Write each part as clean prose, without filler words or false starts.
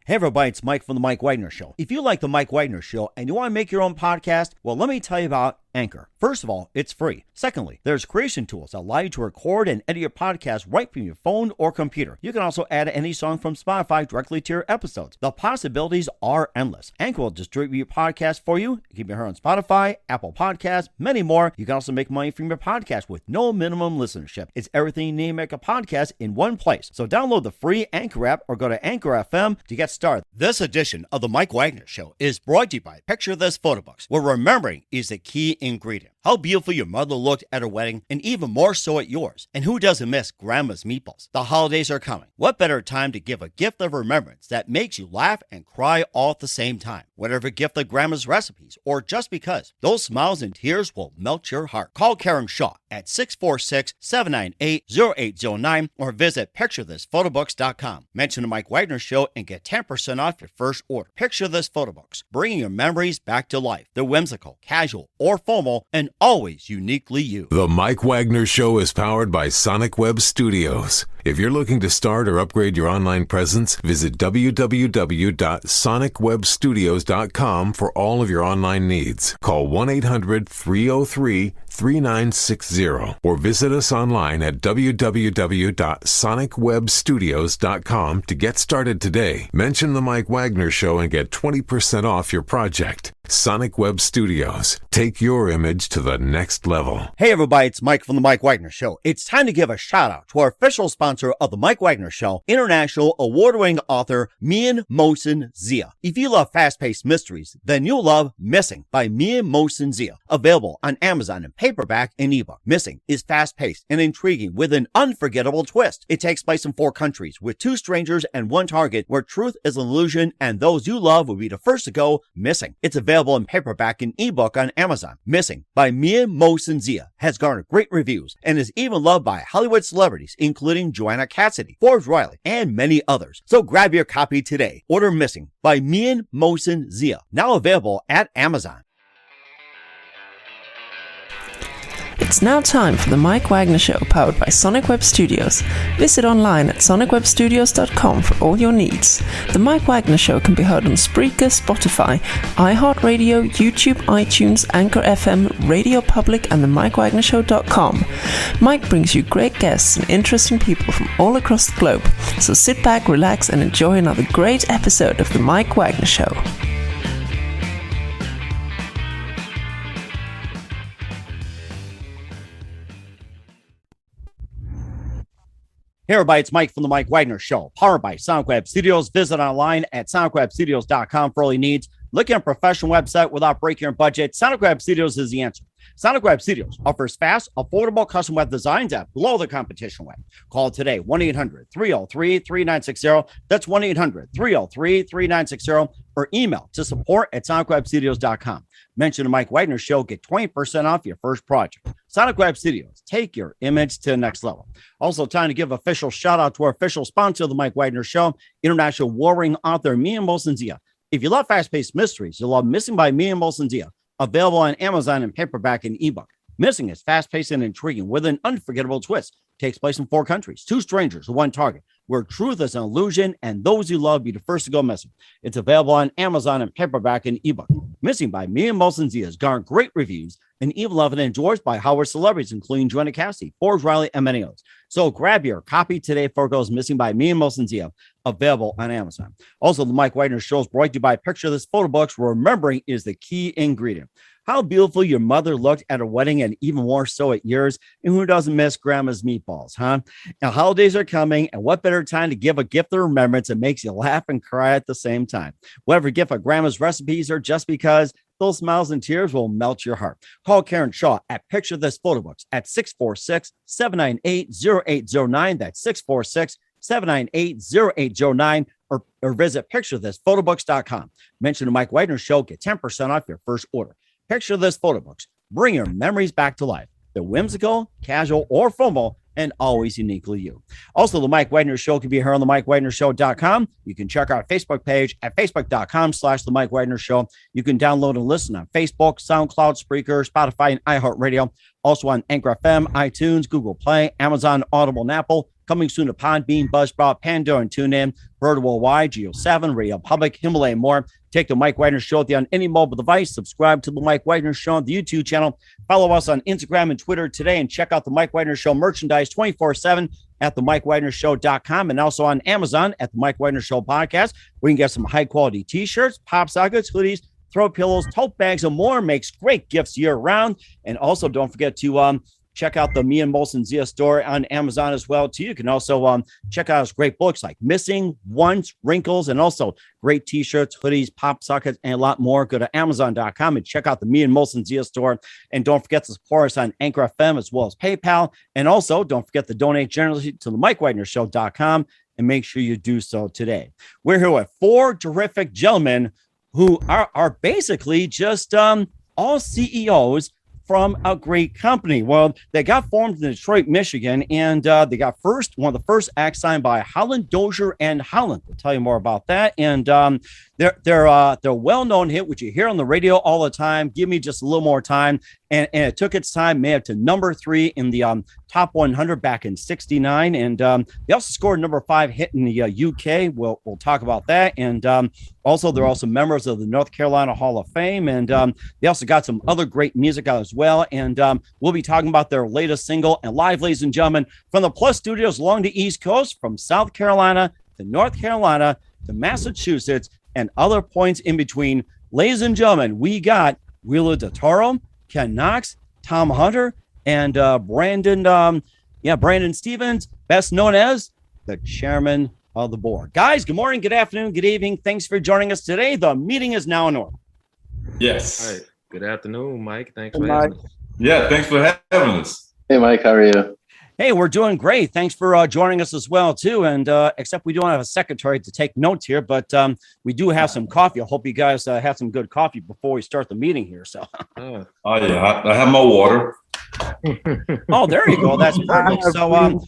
Hey everybody, it's Mike from The Mike Wagner Show. If you like The Mike Wagner Show and you want to make your own podcast, well, let me tell you about Anchor. First of all, it's free. Secondly, there's creation tools that allow you to record and edit your podcast right from your phone or computer. You can also add any song from Spotify directly to your episodes. The possibilities are endless. Anchor will distribute your podcast for you. You can be heard on Spotify, Apple Podcasts, many more. You can also make money from your podcast with no minimum listenership. It's everything you need to make a podcast in one place. So download the free Anchor app or go to Anchor FM to get started. This edition of The Mike Wagner Show is brought to you by Picture This Photo Books, where remembering is the key ingredient. How beautiful your mother looked at her wedding, and even more so at yours. And who doesn't miss Grandma's meatballs? The holidays are coming. What better time to give a gift of remembrance that makes you laugh and cry all at the same time? Whatever gift of Grandma's recipes, or just because, those smiles and tears will melt your heart. Call Karen Shaw at 646-798-0809 or visit PictureThisPhotoBooks.com. Mention the Mike Wagner Show and get 10% off your first order. Picture This Photo Books, bringing your memories back to life. They're whimsical, casual, or formal, and always uniquely you. The Mike Wagner Show is powered by Sonic Web Studios. If you're looking to start or upgrade your online presence, visit www.sonicwebstudios.com for all of your online needs. Call 1-800-303-3960 or visit us online at www.sonicwebstudios.com to get started today. Mention the Mike Wagner Show and get 20% off your project. Sonic Web Studios. Take your image to the next level. Hey everybody, it's Mike from The Mike Wagner Show. It's time to give a shout out to our official sponsor of The Mike Wagner Show, international award-winning author Mian Mohsen Zia. If you love fast-paced mysteries, then you'll love Missing by Mian Mohsen Zia. Available on Amazon in paperback and ebook. Missing is fast-paced and intriguing with an unforgettable twist. It takes place in 4 countries with 2 strangers and 1 target where truth is an illusion and those you love will be the first to go missing. It's available in paperback and ebook on Amazon. Missing by Mian Mohsen Zia has garnered great reviews and is even loved by Hollywood celebrities including Joanna Cassidy, Forbes Riley, and many others. So grab your copy today. Order Missing by Mian Mohsen Zia, now available at Amazon. It's now time for the Mike Wagner Show, powered by Sonic Web Studios. Visit online at sonicwebstudios.com for all your needs. The Mike Wagner Show can be heard on Spreaker, Spotify, iHeartRadio, YouTube, iTunes, Anchor FM, Radio Public, and themikewagnershow.com. Mike brings you great guests and interesting people from all across the globe. So sit back, relax, and enjoy another great episode of the Mike Wagner Show. Hey everybody, it's Mike from The Mike Wagner Show, powered by Sonic Web Studios. Visit online at sonicwebstudios.com for all your needs. Looking at a professional website without breaking your budget? Sonic Web Studios is the answer. Sonic Web Studios offers fast, affordable custom web designs at below the competition web. Call today, 1-800-303-3960. That's 1-800-303-3960. Or email to support@sonicwebstudios.com. Mention the Mike Wagner Show, get 20% off your first project. Sonic Web Studios, take your image to the next level. Also, time to give official shout out to our official sponsor of the Mike Wagner Show, international warring author Mian Mohsen Zia. If you love fast-paced mysteries, you'll love Missing by Mian Mohsen Zia, available on Amazon in paperback and ebook. Missing is fast-paced and intriguing with an unforgettable twist. Takes place in 4 countries, 2 strangers, 1 target, where truth is an illusion and those you love be the first to go missing. It's available on Amazon in paperback and ebook. Missing by Mian Mohsen Zia has garnered great reviews and even loved and endorsed by Hollywood celebrities, including Joanna Cassidy, Forbes Riley, and many others. So grab your copy today before it goes missing by Mian Mohsen Zia, available on Amazon. Also, the Mike Wagner Show is brought to you by Picture This Photo Books, where remembering is the key ingredient. How beautiful your mother looked at her wedding and even more so at yours. And who doesn't miss Grandma's meatballs, huh? Now, holidays are coming, and what better time to give a gift of remembrance that makes you laugh and cry at the same time? Whatever gift of Grandma's recipes or just because, those smiles and tears will melt your heart. Call Karen Shaw at Picture This Photo Books at 646-798-0809. That's 646-798-0809. Or visit PictureThisPhotoBooks.com. Mention the Mike Wagner Show, get 10% off your first order. Picture This Photo Books. Bring your memories back to life. They're whimsical, casual, or formal, and always uniquely you. Also, the Mike Wagner Show can be heard on themikewagnershow.com. You can check our Facebook page at facebook.com/The Mike Wagner Show. You can download and listen on Facebook, SoundCloud, Spreaker, Spotify, and iHeartRadio. Also on Anchor FM, iTunes, Google Play, Amazon, Audible, and Apple. Coming soon to Podbean, Buzzsprout, Pandora, and TuneIn. Heard worldwide, Geo 7, Radio Public, Himalaya, and more. Take the Mike Wagner Show on any mobile device. Subscribe to the Mike Wagner Show on the YouTube channel. Follow us on Instagram and Twitter today, and check out the Mike Wagner Show merchandise 24/7 at themikewagnershow.com, and also on Amazon at the Mike Wagner Show podcast. We can get some high-quality T-shirts, pop sockets, hoodies, throw pillows, tote bags, and more. Makes great gifts year-round. And also, don't forget to check out the Me and Molson Zia store on Amazon as well, too. You can also check out his great books like Missing, Once, Wrinkles, and also great T-shirts, hoodies, pop sockets, and a lot more. Go to Amazon.com and check out the Me and Molson Zia store. And don't forget to support us on Anchor FM as well as PayPal. And also, don't forget to donate generously to the MikeWagnerShow.com, and make sure you do so today. We're here with 4 terrific gentlemen who are basically just all CEOs from a great company. Well, they got formed in Detroit, Michigan, and they got one of the first acts signed by Holland, Dozier, and Holland. We'll tell you more about that. And their well-known hit, which you hear on the radio all the time, Give Me Just a Little More Time, and it took its time, made it to number 3 in the top 100 back in '69, and they also scored number 5 hit in the UK. We'll talk about that, and also they're also members of the North Carolina Hall of Fame, and they also got some other great music out as well, and we'll be talking about their latest single. And live, ladies and gentlemen, from the Plus Studios along the East Coast, from South Carolina to North Carolina to Massachusetts and other points in between, ladies and gentlemen, we got Wheeler DeToro, Ken Knox, Tom Hunter, and Brandon Stevens, best known as the chairman of the board. Guys, good morning, good afternoon, good evening. Thanks for joining us today. The meeting is now in order. Yes. All right. Good afternoon, Mike. Thanks for having us. Yeah, thanks for having us. Hey, Mike, how are you? Hey, we're doing great. Thanks for joining us as well, too. And except we don't have a secretary to take notes here, but we do have some coffee. I hope you guys have some good coffee before we start the meeting here. So, yeah, I have my water. Oh, there you go. That's perfect. So,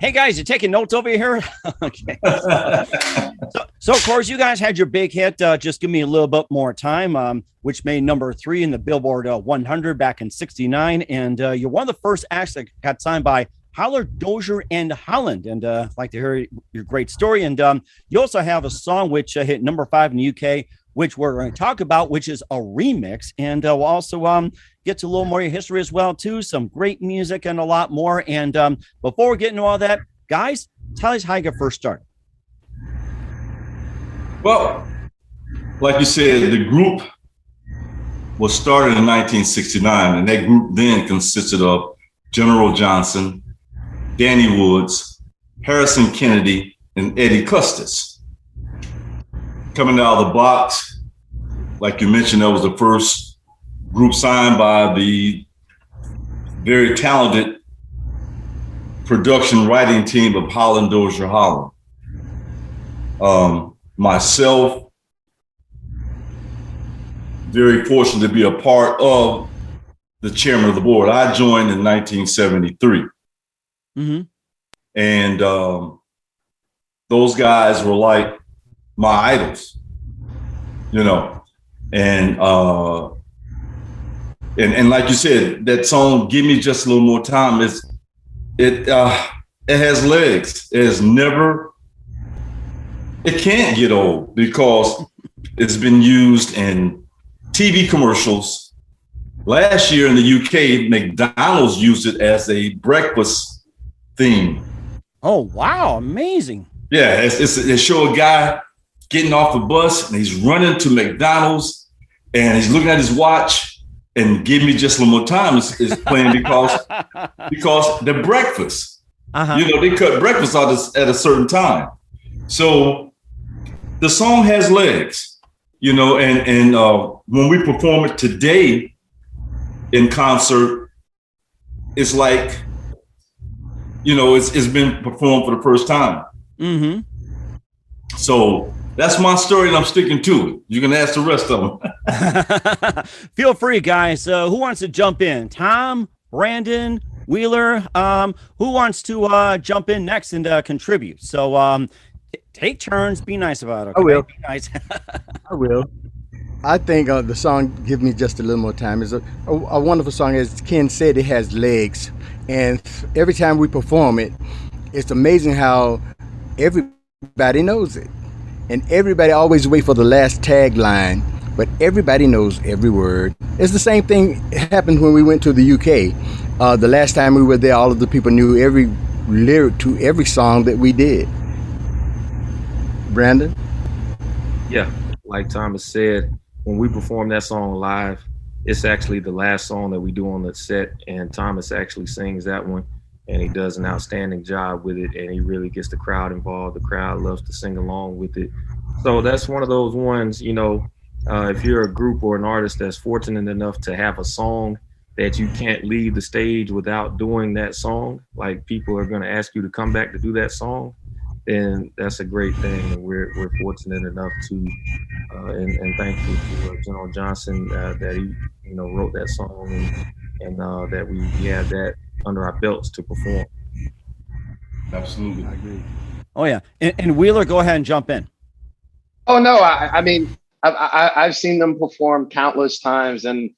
hey guys, you taking notes over here? Okay. So of course, you guys had your big hit. Just give me a little bit more time, which made number 3 in the Billboard 100 back in '69, and you're one of the first acts that got signed by Holland, Dozier, and Holland. And I'd like to hear your great story. And you also have a song which hit number 5 in the UK, which we're going to talk about, which is a remix. And we'll also get to a little more of your history as well, too. Some great music and a lot more. And before we get into all that, guys, tell us how you got first started. Well, like you said, the group was started in 1969, and that group then consisted of General Johnson, Danny Woods, Harrison Kennedy, and Eddie Custis. Coming out of the box, like you mentioned, that was the first group signed by the very talented production writing team of Holland, Dozier, Holland. Myself, very fortunate to be a part of the chairman of the board. I joined in 1973. Mm-hmm. And those guys were like my idols, you know. And like you said, that song, Give Me Just a Little More Time, it has legs. It can't get old because it's been used in TV commercials. Last year in the UK, McDonald's used it as a breakfast theme. Oh, wow. Amazing. Yeah, they show a guy getting off the bus and he's running to McDonald's and he's looking at his watch, and Give Me Just a Little More Time is playing because the breakfast. Uh-huh. You know, they cut breakfast out at a certain time. So the song has legs, you know, and when we perform it today in concert, it's like, you know, it's been performed for the first time. Mm-hmm. So that's my story, and I'm sticking to it. You can ask the rest of them. Feel free, guys. Who wants to jump in? Tom, Brandon, Wheeler. Who wants to jump in next and contribute? So take turns. Be nice about it. Okay? I will. Be nice. I will. I think the song "Give Me Just a Little More Time" is a wonderful song. As Ken said, it has legs, and every time we perform it, it's amazing how everybody knows it. And everybody always wait for the last tagline, but everybody knows every word. It's the same thing happened when we went to the UK. The last time we were there, all of the people knew every lyric to every song that we did. Brandon? Yeah, like Thomas said, when we perform that song live, it's actually the last song that we do on the set, and Thomas actually sings that one, and he does an outstanding job with it, and he really gets the crowd involved. The crowd loves to sing along with it. So that's one of those ones, if you're a group or an artist that's fortunate enough to have a song that you can't leave the stage without doing that song, like people are going to ask you to come back to do that song, then that's a great thing. And we're fortunate enough to, and thankful to General Johnson that he, wrote that song and that we have that under our belts to perform. Absolutely. I agree. Oh yeah. And Wheeler, go ahead and jump in. Oh no, I mean, I've seen them perform countless times, and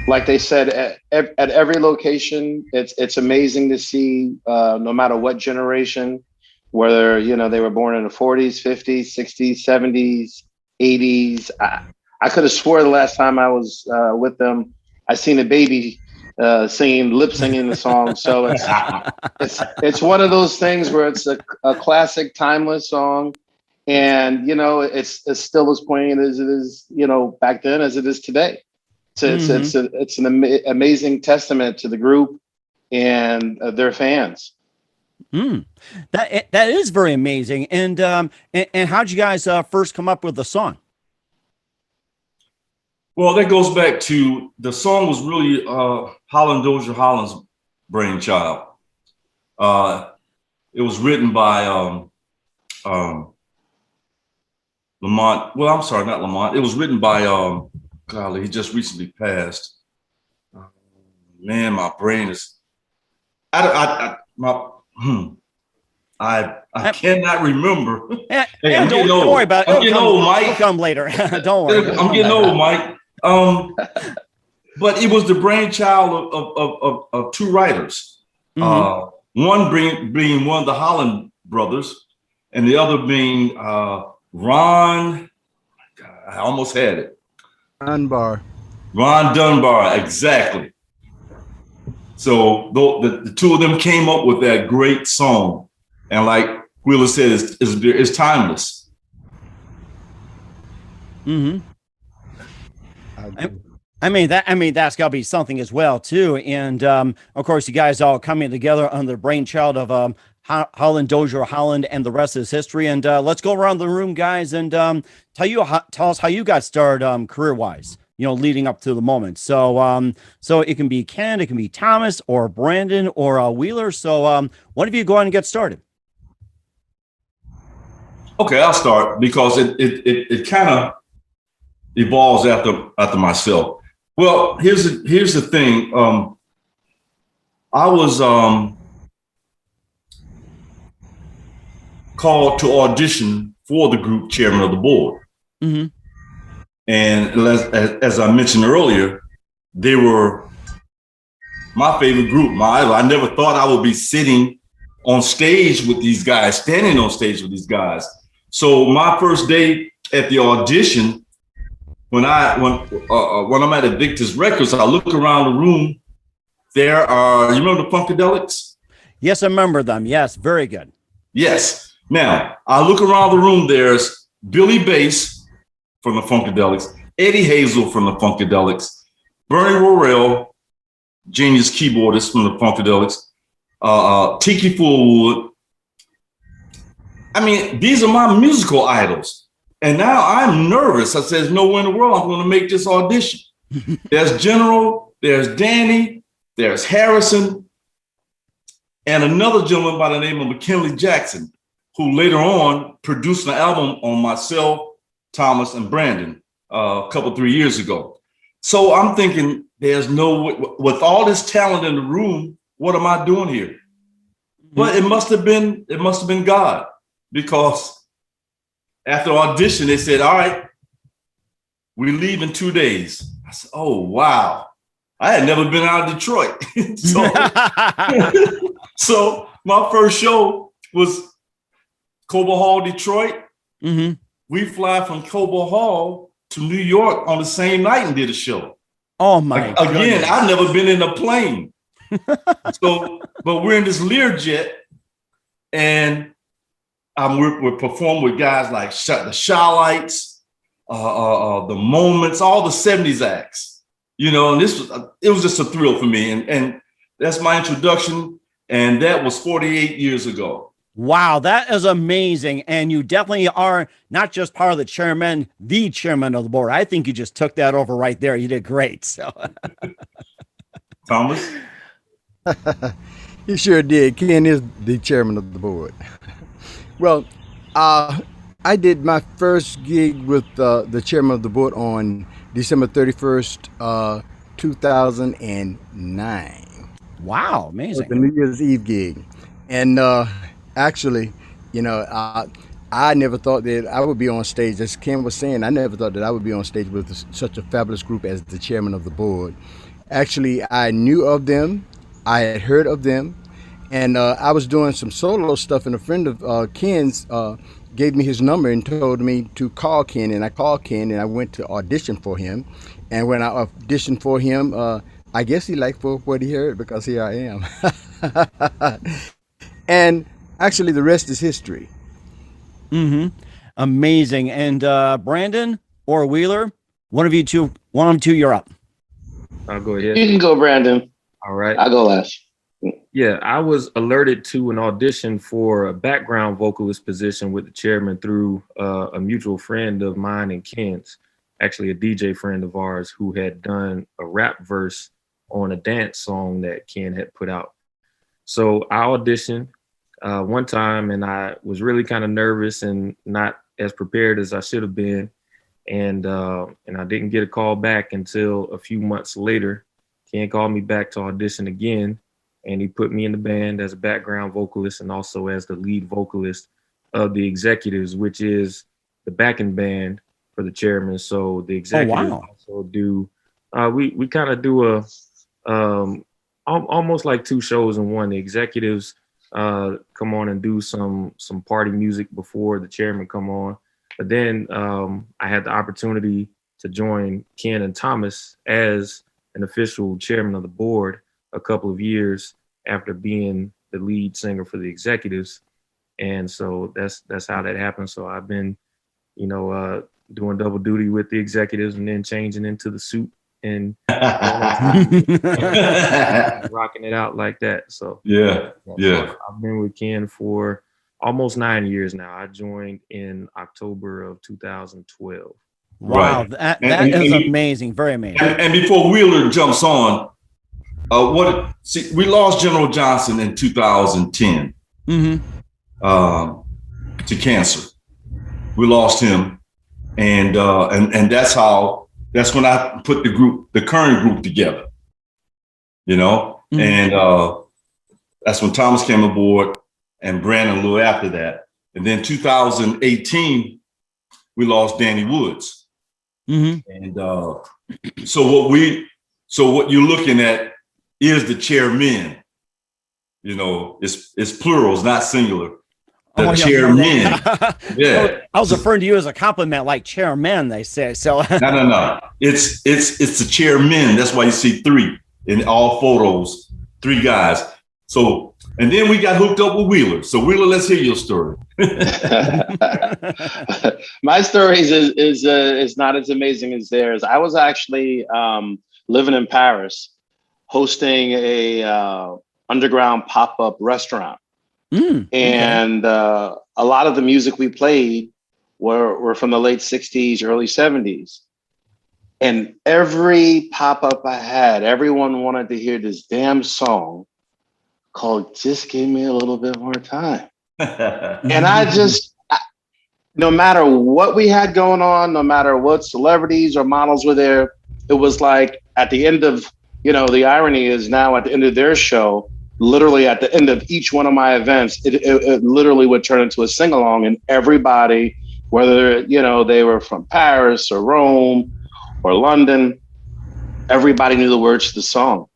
like they said, at every location, it's amazing to see. No matter what generation, whether they were born in the 40s, 50s, 60s, 70s, 80s. I could have swore the last time I was with them, I seen a baby lip singing the song. So it's one of those things where it's a classic, timeless song. And, it's still as poignant as it is, back then as it is today. So it's an amazing testament to the group and their fans. That is very amazing. And how'd you guys first come up with the song? Well, that goes back to the song was really Holland Dozier Holland's brainchild. It was written by Lamont. Well, I'm sorry, not Lamont. It was written by golly, he just recently passed. Man, my brain is. I cannot remember. Yeah, don't worry about it. I'm getting old, Mike. It'll come later. Don't worry. I'm getting old, Mike. But it was the brainchild of two writers. One being one of the Holland brothers, and the other being Ron. I almost had it. Dunbar. Ron Dunbar, exactly. So the two of them came up with that great song, and like Wheeler said, it's timeless. I mean that's got to be something as well too. And of course, you guys all coming together under the brainchild of Holland Dozier Holland, and the rest is history. And let's go around the room, guys, and tell us how you got started career wise. Leading up to the moment. So it can be Ken, it can be Thomas or Brandon or Wheeler. So one of you go ahead and get started. Okay, I'll start because it kind of evolves after myself. Well, here's the thing. I was called to audition for the group Chairman of the Board. Mm-hmm. And as I mentioned earlier, they were my favorite group, my idol. I never thought I would be sitting on stage with these guys, standing on stage with these guys. So my first day at the audition, when I'm at Invictus Records, I look around the room. There are, you remember the Funkadelics? Yes, I remember them. Yes, very good. Yes. Now, I look around the room. There's Billy Bass from the Funkadelics, Eddie Hazel from the Funkadelics, Bernie Worrell, genius keyboardist from the Funkadelics, Tiki Fullwood. I mean, these are my musical idols. And now I'm nervous. I said, there's no way in the world I'm going to make this audition. There's General, there's Danny, there's Harrison, and another gentleman by the name of McKinley Jackson, who later on produced an album on myself, Thomas, and Brandon a couple, 3 years ago. So I'm thinking, there's no way, with all this talent in the room, what am I doing here? But it must have been God, because after audition, they said, all right, we leave in 2 days. I said, oh, wow. I had never been out of Detroit. So my first show was Cobo Hall, Detroit. Mm-hmm. We fly from Cobo Hall to New York on the same night and did a show. Oh my! Again, I've never been in a plane. So, but we're in this Learjet, and we're performing with guys like the Shy-Lights, the Moments, all the '70s acts. You know, and it was just a thrill for me, and that's my introduction, and that was 48 years ago. Wow, that is amazing. And you definitely are not just part of the chairman of the board. I think you just took that over right there. You did great. So, Thomas? He sure did. Ken is the chairman of the board. Well, I did my first gig with the chairman of the board on December 31st, 2009. Wow, amazing. The New Year's Eve gig. And actually, you know, I never thought that I would be on stage. As Ken was saying, I never thought that I would be on stage with such a fabulous group as the chairman of the board. Actually, I knew of them. I had heard of them. And I was doing some solo stuff, and a friend of Ken's gave me his number and told me to call Ken. And I called Ken, and I went to audition for him. And when I auditioned for him, I guess he liked what he heard, because here I am. And actually, the rest is history. Mm-hmm. Amazing. And Brandon or Wheeler, one of you two, you're up. I'll go ahead. You can go, Brandon. All right. I'll go last. Yeah, I was alerted to an audition for a background vocalist position with the chairman through a mutual friend of mine and Ken's, actually a DJ friend of ours, who had done a rap verse on a dance song that Ken had put out. So I auditioned one time, and I was really kind of nervous and not as prepared as I should have been. And I didn't get a call back until a few months later. Ken called me back to audition again, and he put me in the band as a background vocalist and also as the lead vocalist of the Executives, which is the backing band for the chairman. So the Executives also do, we kind of do almost like two shows in one. The Executives come on and do some party music before the chairman come on. But then I had the opportunity to join Ken and Thomas as an official chairman of the board a couple of years after being the lead singer for the Executives. And so that's how that happened. So I've been, doing double duty with the Executives and then changing into the suit and rocking it out like that. So yeah. I've been with Ken for almost 9 years now. I joined in October of 2012. Wow, right. that is amazing, very amazing. And before Wheeler jumps on, we lost General Johnson in 2010 to cancer. We lost him, and that's when I put the current group together. And that's when Thomas came aboard, and Brandon a little after that. And then 2018, we lost Danny Woods. And so what you're looking at is the chairmen. It's plurals, not singular. The chairmen. Yeah. I was referring to you as a compliment, like chairman, they say. So no. It's the chairmen. That's why you see three in all photos, three guys. So, and then we got hooked up with Wheeler. So Wheeler, let's hear your story. My story is not as amazing as theirs. I was actually living in Paris, hosting a underground pop-up restaurant. And a lot of the music we played were from the late 60s, early 70s. And every pop-up I had, everyone wanted to hear this damn song called Just Give Me a Little Bit More Time. And no matter what we had going on, no matter what celebrities or models were there, it was like at the end of, the irony is now at the end of their show, literally at the end of each one of my events, it literally would turn into a sing-along, and everybody, whether, they were from Paris or Rome or London, everybody knew the words to the song,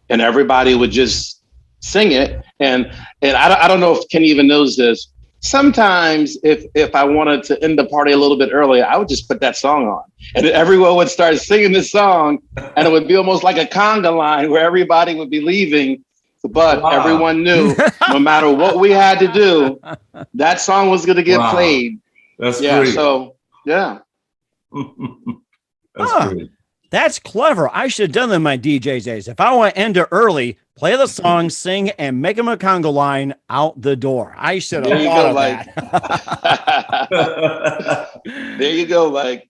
and everybody would just sing it. And I don't know if Kenny even knows this. Sometimes if I wanted to end the party a little bit earlier, I would just put that song on, and everyone would start singing this song, and it would be almost like a conga line where everybody would be leaving, but everyone knew no matter what we had to do, that song was going to get played. That's great. So yeah. That's great. That's clever. I should have done that in my DJ's days. If I want to end it early, play the song, sing, and make them a conga line out the door. I should have thought of that. There you go, Mike.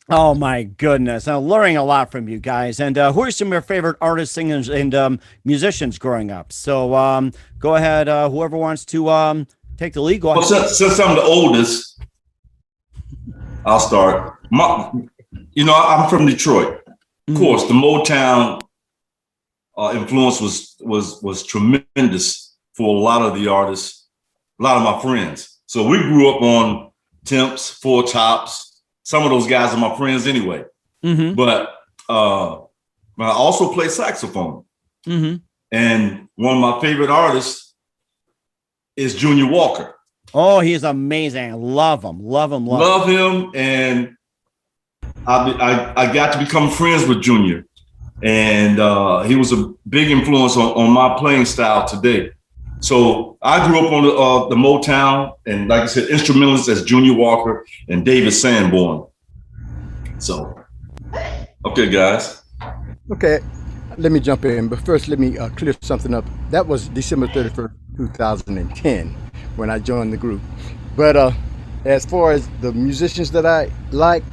Oh my goodness. I'm learning a lot from you guys. And who are some of your favorite artists, singers, and musicians growing up? So go ahead. Whoever wants to take the lead, go ahead. Well, since I'm the oldest, I'll start. I'm from Detroit. Of course, the Motown influence was tremendous for a lot of the artists, a lot of my friends. So we grew up on Temps, Four Tops. Some of those guys are my friends anyway. But I also play saxophone. And one of my favorite artists is Junior Walker. Oh, he's amazing. Love him. Love him. And I got to become friends with Junior. And he was a big influence on my playing style today. So I grew up on the Motown, and like I said, instrumentalists as Junior Walker and David Sanborn. So, okay, guys. Okay, let me jump in, but first let me clear something up. That was December 31st, 2010, when I joined the group. But as far as the musicians that I like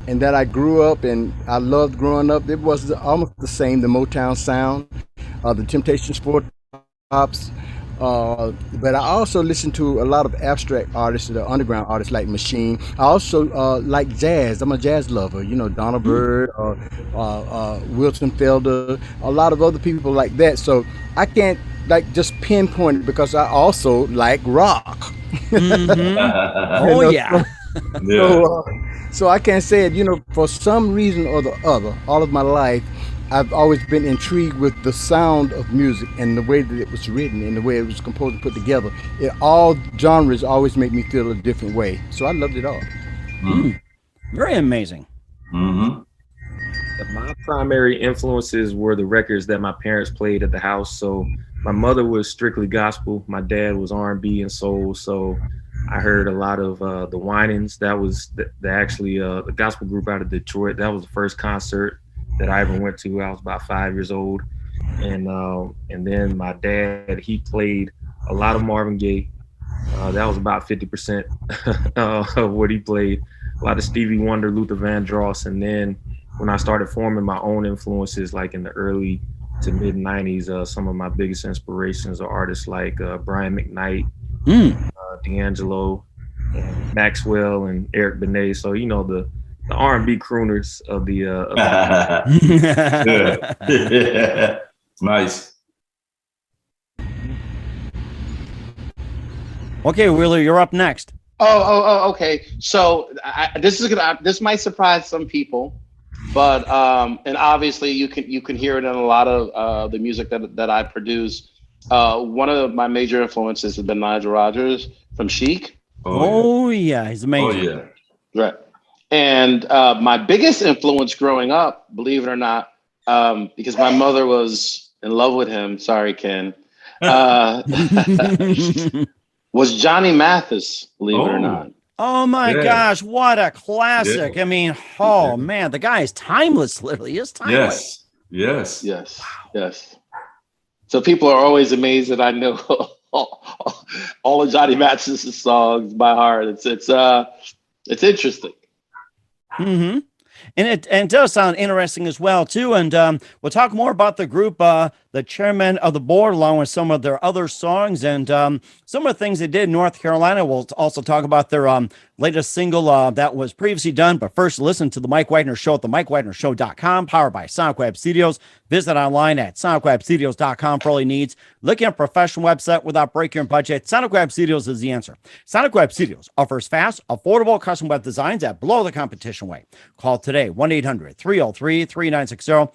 and that I grew up and I loved growing up, it was almost the same, the Motown sound, the Temptations, Four Tops. But I also listen to a lot of abstract artists, the underground artists like Machine. I also like jazz. I'm a jazz lover, Donna Byrd, Wilson Felder, a lot of other people like that. So I can't just pinpoint it because I also like rock. Oh, yeah. So I can't say it, for some reason or the other, all of my life, I've always been intrigued with the sound of music and the way that it was written and the way it was composed and put together. All genres always make me feel a different way. So I loved it all. Very amazing. My primary influences were the records that my parents played at the house. So my mother was strictly gospel. My dad was R&B and soul. So I heard a lot of the Winans. That was the gospel group out of Detroit. That was the first concert that I ever went to. I was about 5 years old, and then my dad, he played a lot of Marvin Gaye. That was about 50% of what he played. A lot of Stevie Wonder, Luther Vandross, and then when I started forming my own influences, like in the early to mid '90s, some of my biggest inspirations are artists like Brian McKnight, D'Angelo, and Maxwell, and Eric Benet. So the R&B crooners of the yeah. Nice. Okay, Wheeler, you're up next. Okay. So this might surprise some people, but and obviously you can hear it in a lot of the music that I produce. One of my major influences has been Nigel Rodgers from Chic. Oh yeah, he's amazing. Oh yeah. Right. And my biggest influence growing up, believe it or not, because my mother was in love with him. Sorry, Ken. Was Johnny Mathis, believe it or not. Oh my gosh, what a classic. I mean, man, the guy is timeless, literally. He is timeless. Yes. Yes. So people are always amazed that I know all of Johnny Mathis's songs by heart. It's interesting. And it does sound interesting as well too. And we'll talk more about the group, the Chairmen of the Board, along with some of their other songs and some of the things they did in North Carolina. We'll also talk about their latest single that was previously done. But first, listen to the Mike Wagner Show at themikewagnershow.com, powered by Sonic Web Studios. Visit online at sonicwebstudios.com for all your needs. Looking at a professional website without breaking your budget, Sonic Web Studios is the answer. Sonic Web Studios offers fast, affordable custom web designs that blow the competition away. Call today, 1-800-303-3960.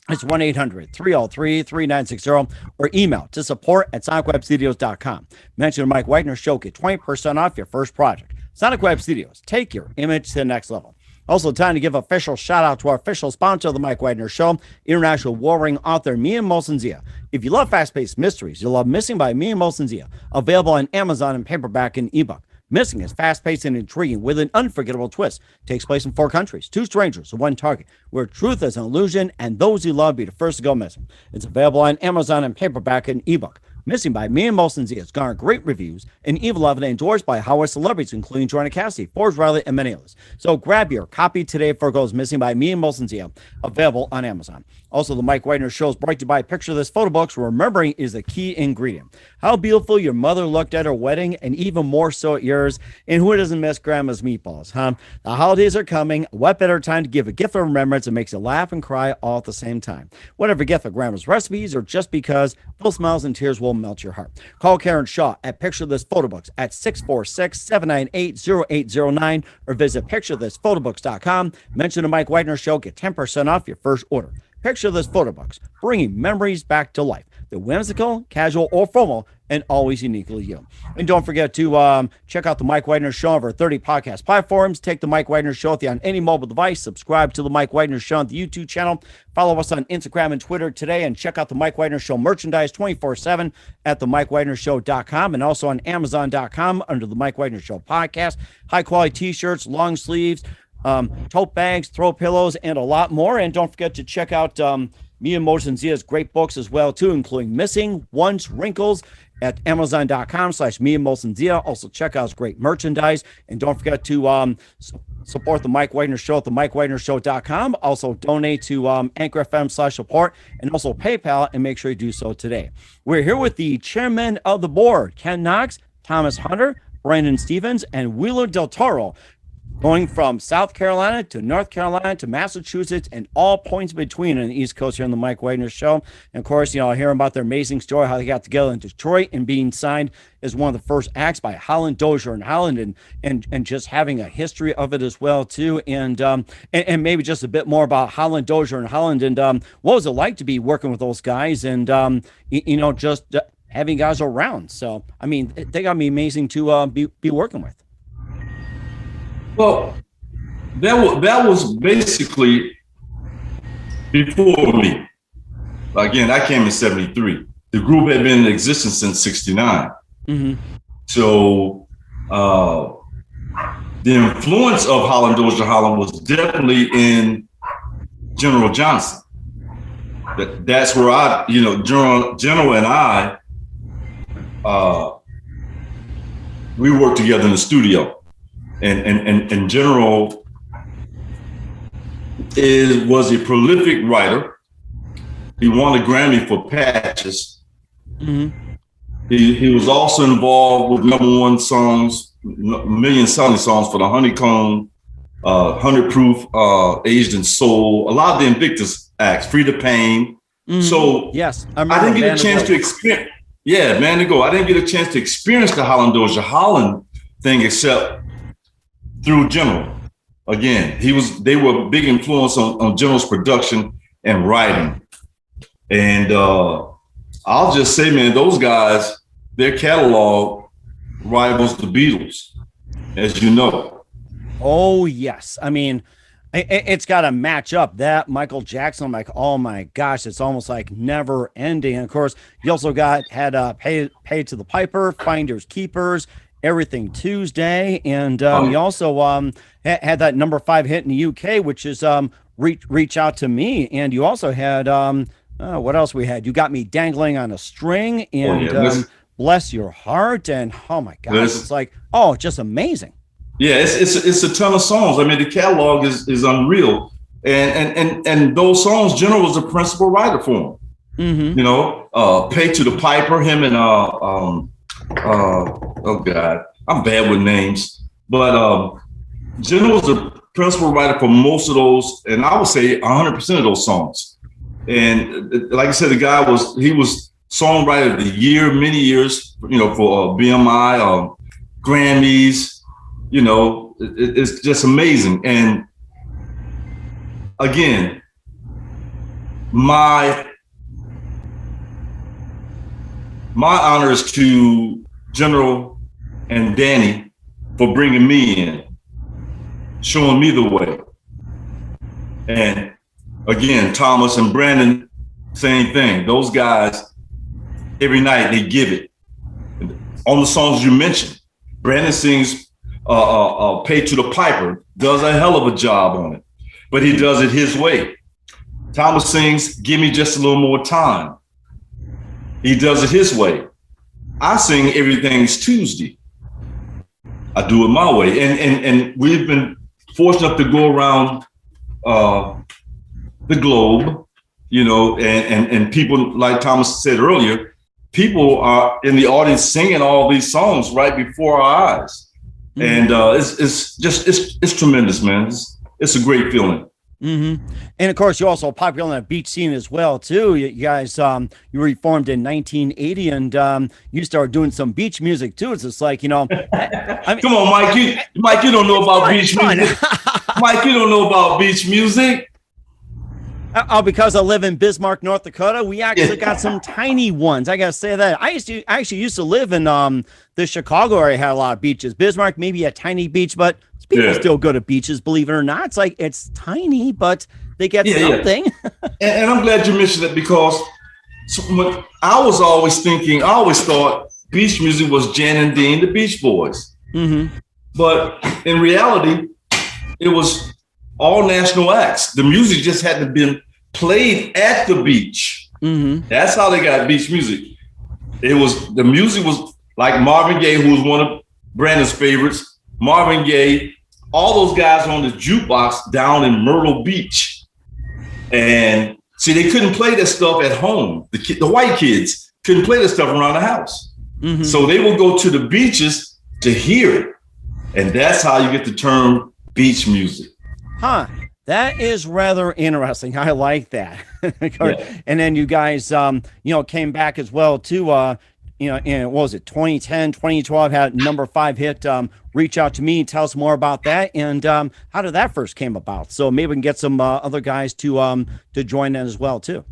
It's 1-800-303-3960 or email to support@sonicwebstudios.com. Mention the Mike Wagner Show. Get 20% off your first project. Sonic Web Studios. Take your image to the next level. Also, time to give official shout out to our official sponsor of the Mike Wagner Show, international warring author Mia Molson Zia. If you love fast-paced mysteries, you'll love Missing by Mia Molson Zia, available on Amazon in paperback and ebook. Missing is fast-paced and intriguing with an unforgettable twist. Takes place in 4 countries, 2 strangers, 1 target, where truth is an illusion and those you love be the first to go missing. It's available on Amazon in paperback and ebook. Missing by Mia Molson Zia has garnered great reviews and even loved and endorsed by Hollywood celebrities, including Joanna Cassidy, Forbes Riley, and many others. So grab your copy today for Goes Missing by Mia Molson Zia, available on Amazon. Also, the Mike Wagner Show is brought to you by Picture This Photo Books, where remembering is the key ingredient. How beautiful your mother looked at her wedding, and even more so at yours. And who doesn't miss Grandma's meatballs, huh? The holidays are coming. What better time to give a gift of remembrance that makes you laugh and cry all at the same time? Whatever gift of Grandma's recipes or just because, both smiles and tears will melt your heart. Call Karen Shaw at Picture This Photo Books at 646-798-0809 or visit picturethisphotoBooks.com. Mention the Mike Wagner Show. Get 10% off your first order. Picture This Photo Books, bringing memories back to life. They're whimsical, casual, or formal, and always uniquely you. And don't forget to check out the Mike Wagner Show on over 30 podcast platforms. Take the Mike Wagner Show with you on any mobile device. Subscribe to the Mike Wagner Show on the YouTube channel. Follow us on Instagram and Twitter today, and check out the Mike Wagner Show merchandise 24/7 at themikewagnershow.com and also on Amazon.com under the Mike Wagner Show podcast. High quality t-shirts, long sleeves, tote bags, throw pillows, and a lot more. And don't forget to check out Mia Molson Zia's great books as well, too, including Missing, Once, Wrinkles at Amazon.com/Mia Molson Zia. Also check out his great merchandise. And don't forget to support the Mike Wagner Show at themikewagnershow.com. Also donate to Anchor FM/support and also PayPal, and make sure you do so today. We're here with the chairman of the board, Ken Knox, Thomas Hunter, Brandon Stevens, and Wheeler Del Toro, going from South Carolina to North Carolina to Massachusetts and all points between on the East Coast here on the Mike Wagner Show. And of course, I hear about their amazing story, how they got together in Detroit and being signed as one of the first acts by Holland Dozier and Holland, and just having a history of it as well, too. And maybe just a bit more about Holland Dozier and Holland, and what was it like to be working with those guys, and just having guys around. So, I mean, they got to be amazing to be working with. Well, that was basically before me. Again, I came in 73. The group had been in existence since 69. Mm-hmm. So the influence of Holland Dozier Holland was definitely in General Johnson. That's where General and I, we worked together in the studio. And General was a prolific writer. He won a Grammy for Patches. Mm-hmm. He was also involved with #1 songs, million selling songs for the Honeycomb, 100 Proof, Aged in Soul, a lot of the Invictus acts, Free the Pain. Mm-hmm. So yes, I didn't get a chance to experience. Yeah, Man to Go. I didn't get a chance to experience the Holland Dozier Holland thing except through General. Again, they were a big influence on General's production and writing. And I'll just say, man, those guys, their catalog rivals the Beatles, as you know. Oh, yes. I mean, it's got to match up. That Michael Jackson, I'm like, oh my gosh, it's almost like never ending. And of course, you also had Pay to the Piper, Finders Keepers, Everything Tuesday, and you also had that #5 hit in the UK, which is Reach Out to Me, and you also had what else we had? You Got Me Dangling on a String, and Bless Your Heart, and oh my gosh, it's like just amazing. Yeah, it's a ton of songs. I mean, the catalog is unreal, and those songs, General was the principal writer for them. Mm-hmm. Pay to the Piper, him and oh God, I'm bad with names, but General was the principal writer for most of those, and I would say 100% of those songs. And like I said, the guy was songwriter of the year, many years, for BMI, Grammys. It's just amazing. And again, my honor is to General and Danny for bringing me in, showing me the way. And again, Thomas and Brandon, same thing. Those guys, every night they give it. On the songs you mentioned, Brandon sings Pay to the Piper, does a hell of a job on it, but he does it his way. Thomas sings Give Me Just a Little More Time. He does it his way. I sing Everything's Tuesday. I do it my way. And we've been fortunate to go around the globe, you know, and people, like Thomas said earlier, people are in the audience singing all these songs right before our eyes. And it's tremendous, man. It's a great feeling. Mm-hmm. And of course, you're also popular on that beach scene as well, too. You guys, you reformed in 1980, and you started doing some beach music too. It's just like, you know, I mean, come on, Mike. You don't know about beach music. Mike, you don't know about beach music. Oh, because I live in Bismarck, North Dakota, we actually got some tiny ones. I gotta say that. I actually used to live in the Chicago area, had a lot of beaches. Bismarck, maybe a tiny beach, but people still go to beaches, believe it or not. It's like it's tiny, but they get something. And I'm glad you mentioned that, because I was always thinking, I always thought beach music was Jan and Dean, the Beach Boys. Mm-hmm. But in reality, it was all national acts. The music just had to be played at the beach. Mm-hmm. That's how they got beach music. The music was like Marvin Gaye, who was one of Brandon's favorites. Marvin Gaye, all those guys on the jukebox down in Myrtle Beach. And see, they couldn't play that stuff at home. The white kids couldn't play that stuff around the house. Mm-hmm. So they would go to the beaches to hear it. And that's how you get the term beach music. Huh. That is rather interesting. I like that. And then you guys, came back as well too. In what was it, 2010, 2012, had #5 hit, Reach Out to Me. Tell us more about that, and how did that first came about? So maybe we can get some other guys to join in as well too.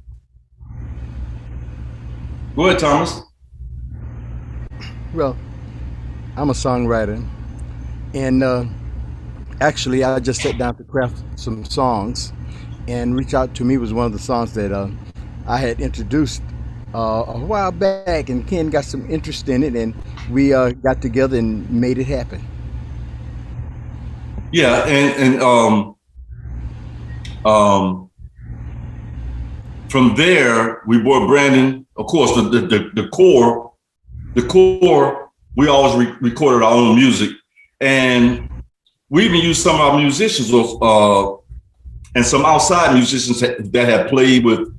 Go ahead, Thomas. Well, I'm a songwriter, and actually, I just sat down to craft some songs, and Reach Out to Me was one of the songs that I had introduced a while back, and Ken got some interest in it, and we got together and made it happen. Yeah, and from there we brought Brandon. Of course, the core. We always recorded our own music, and we even used some of our musicians and some outside musicians that have played with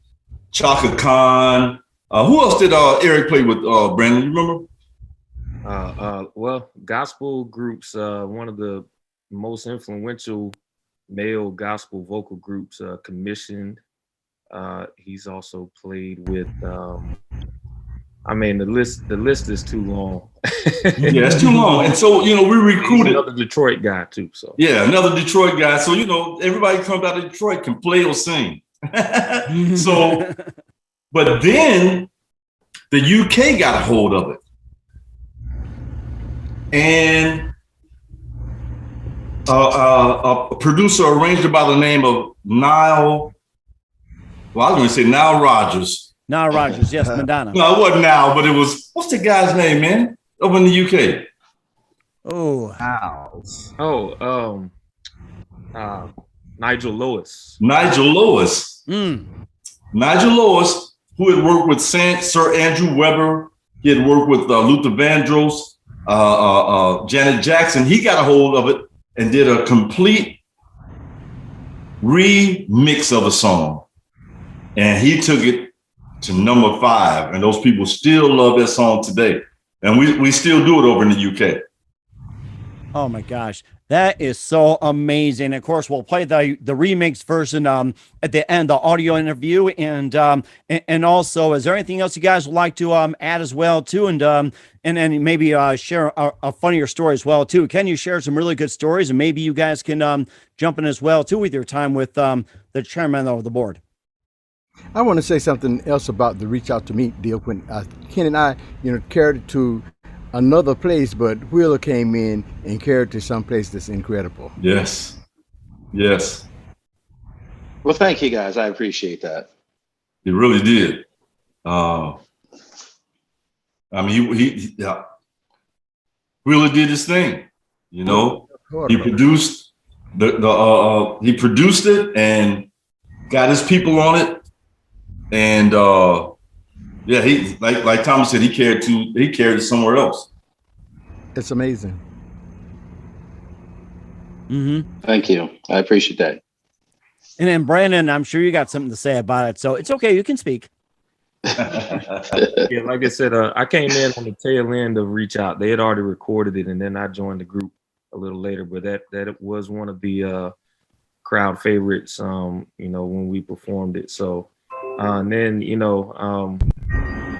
Chaka Khan. Who else did Eric play with, Brandon? You remember? Well, gospel groups, one of the most influential male gospel vocal groups, commissioned. He's also played with, the list is too long. Yeah, it's too long. And so, we recruited another Detroit guy too. So yeah, another Detroit guy. So, everybody comes out of Detroit can play or sing. So, but then the UK got a hold of it. And a producer, arranger by the name of Nile Rodgers. Nile Rodgers, yes, Madonna. No, it wasn't Nile, but it was, what's the guy's name, man? Over in the UK. Nigel Lewis. Nigel Lewis. Nigel Lewis, who had worked with Sir Andrew Webber. He had worked with Luther Vandross, Janet Jackson. He got a hold of it and did a complete remix of a song. And he took it to #5. And those people still love that song today. And we still do it over in the UK. Oh my gosh, that is so amazing. Of course, we'll play the remix version at the end, the audio interview, and also, is there anything else you guys would like to add as well too, and maybe share a funnier story as well too? Can you share some really good stories, and maybe you guys can jump in as well too with your time with the chairman of the board? I want to say something else about the reach out to me deal. When Ken and I, carried it to another place, but Wheeler came in and carried it to some place that's incredible. Yes. Well, thank you guys. I appreciate that. He really did. I mean, he Wheeler did his thing. He produced he produced it and got his people on it. And he like Thomas said, he carried it somewhere else. It's amazing. Mm-hmm. Thank you. I appreciate that. And then Brandon, I'm sure you got something to say about it, so it's okay. You can speak. Yeah, like I said, I came in on the tail end of Reach Out. They had already recorded it, and then I joined the group a little later. But that was one of the crowd favorites, when we performed it. So, and then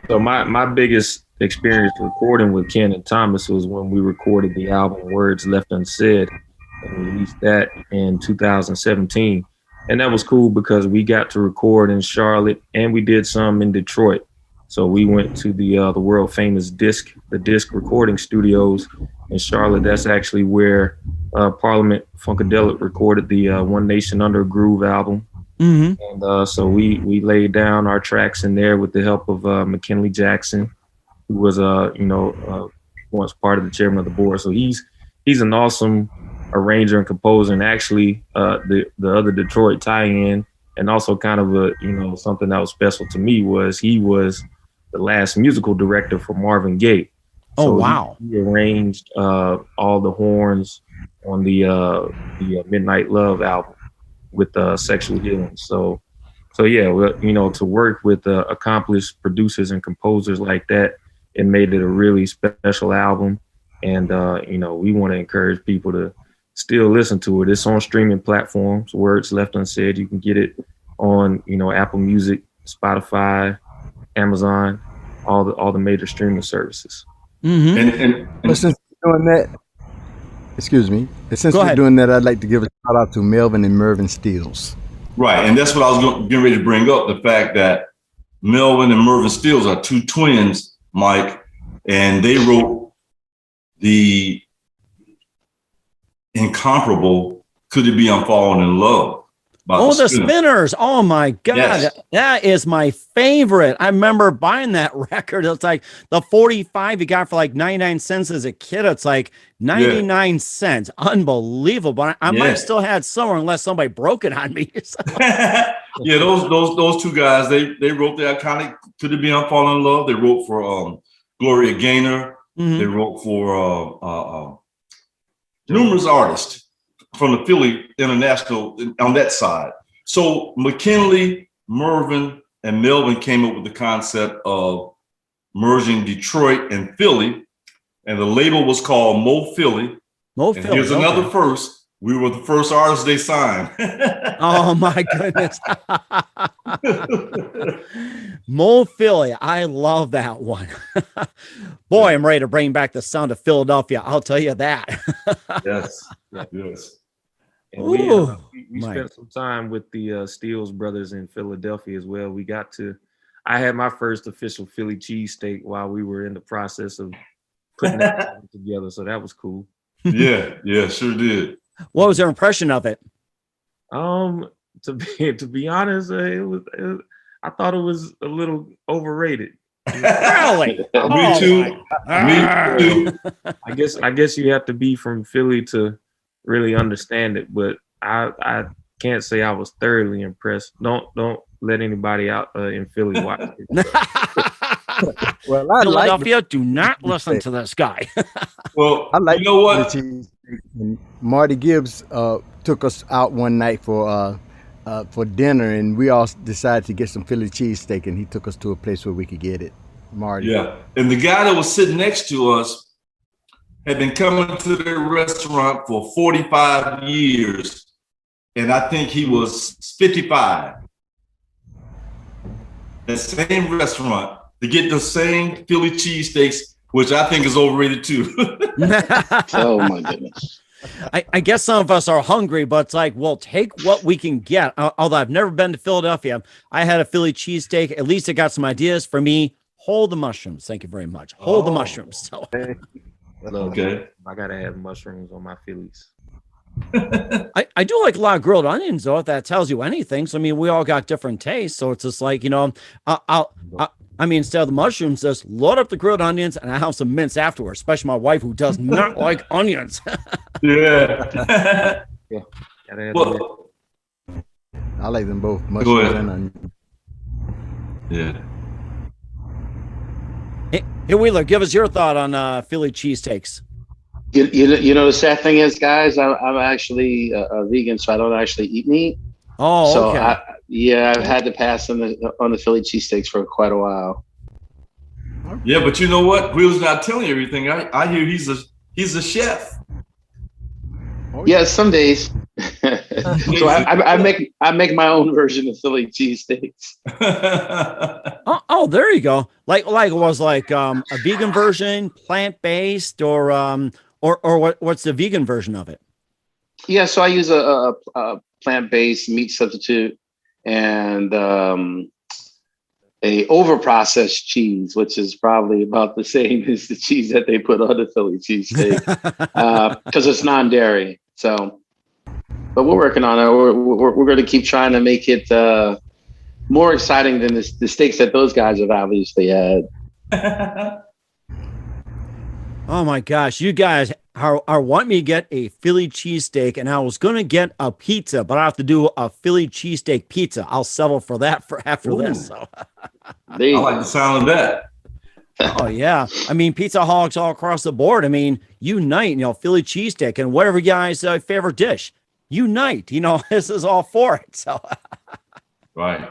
so my biggest experience recording with Ken and Thomas was when we recorded the album Words Left Unsaid and released that in 2017. And that was cool because we got to record in Charlotte and we did some in Detroit. So we went to the world famous Disc recording studios in Charlotte. That's actually where Parliament Funkadelic recorded the One Nation Under a Groove album. Mm-hmm. And so we laid down our tracks in there with the help of McKinley Jackson, who was once part of the chairman of the board. So he's an awesome arranger and composer, and actually the other Detroit tie-in, and also kind of something that was special to me was he was the last musical director for Marvin Gaye. Oh, so wow. He arranged all the horns on the Midnight Love album with Sexual Healing. So yeah, to work with accomplished producers and composers like that, it made it a really special album. And we want to encourage people to still listen to it. It's on streaming platforms. Words Left Unsaid. You can get it on, Apple Music, Spotify, Amazon, all the major streaming services. Mm-hmm. And since we're doing that, excuse me. Since we're doing that, I'd like to give a shout out to Melvin and Mervyn Steels. Right, and that's what I was getting ready to bring up, the fact that Melvin and Mervyn Steels are two twins, Mike, and they wrote the incomparable Could It Be I'm Falling in Love. The Spinners. Oh my God. Yes. That is my favorite. I remember buying that record. It's like the 45 you got for like 99 cents as a kid. It's like 99 cents. Unbelievable. I might have still had somewhere unless somebody broke it on me. Yeah, those two guys, they wrote the iconic Could It Be I'm Falling in Love. They wrote for Gloria Gaynor. Mm-hmm. They wrote for numerous artists from the Philly International on that side. So McKinley, Mervyn, and Melvin came up with the concept of merging Detroit and Philly, and the label was called Mo Philly. Here's another first. We were the first artists they signed. Oh my goodness. Mo Philly. I love that one. Boy, I'm ready to bring back the sound of Philadelphia. I'll tell you that. Yes. And we spent some time with the Steels brothers in Philadelphia as well. I had my first official Philly cheesesteak while we were in the process of putting that together. So that was cool. Yeah, sure did. What was your impression of it? To be honest, I thought it was a little overrated. Really? Me too. I guess you have to be from Philly to really understand it, but I can't say I was thoroughly impressed. Don't let anybody out in Philly watch it. Well, Philadelphia, do not listen to this guy. Well, I like, you know what? Marty Gibbs took us out one night for dinner, and we all decided to get some Philly cheesesteak, and he took us to a place where we could get it. Marty. Yeah, and the guy that was sitting next to us had been coming to the restaurant for 45 years, and I think he was 55. The same restaurant to get the same Philly cheesesteaks, which I think is overrated too. Oh my goodness. I guess some of us are hungry, but it's like, well, take what we can get. Although I've never been to Philadelphia, I had a Philly cheesesteak. At least it got some ideas for me. Hold the mushrooms. Thank you very much. Hold the mushrooms. So. Okay. I gotta have mushrooms on my Phillies. I do like a lot of grilled onions, though, if that tells you anything. So, I mean, we all got different tastes. So it's just like, you know, I mean, instead of the mushrooms, just load up the grilled onions and I have some mince afterwards, especially my wife who does not like onions. Yeah. Yeah. Well, I like them both, mushrooms and onions. yeah. Hey, Wheeler, give us your thought on Philly cheesesteaks. You know, the sad thing is, guys, I'm actually a vegan, so I don't actually eat meat. Oh, so okay. I've had to pass on the Philly cheesesteaks for quite a while. Yeah, but you know what? Wheel's not telling you everything. I hear he's a chef. Yeah, some days. So I make my own version of Philly cheesesteaks. Oh, there you go. Like it was like a vegan version, plant-based, or what's the vegan version of it? Yeah, so I use a plant-based meat substitute and a over-processed cheese, which is probably about the same as the cheese that they put on the Philly cheesesteak, because it's non-dairy. So, but we're working on it. We're going to keep trying to make it more exciting than the steaks that those guys have obviously had. Oh my gosh, you guys are wanting me to get a Philly cheesesteak, and I was going to get a pizza, but I have to do a Philly cheesesteak pizza. I'll settle for that for after this. So. I like the sound of that. Oh yeah, I mean, pizza hogs all across the board. I mean, unite, you know, Philly cheesesteak and whatever you guys' favorite dish. Unite, you know, this is all for it. So. Right.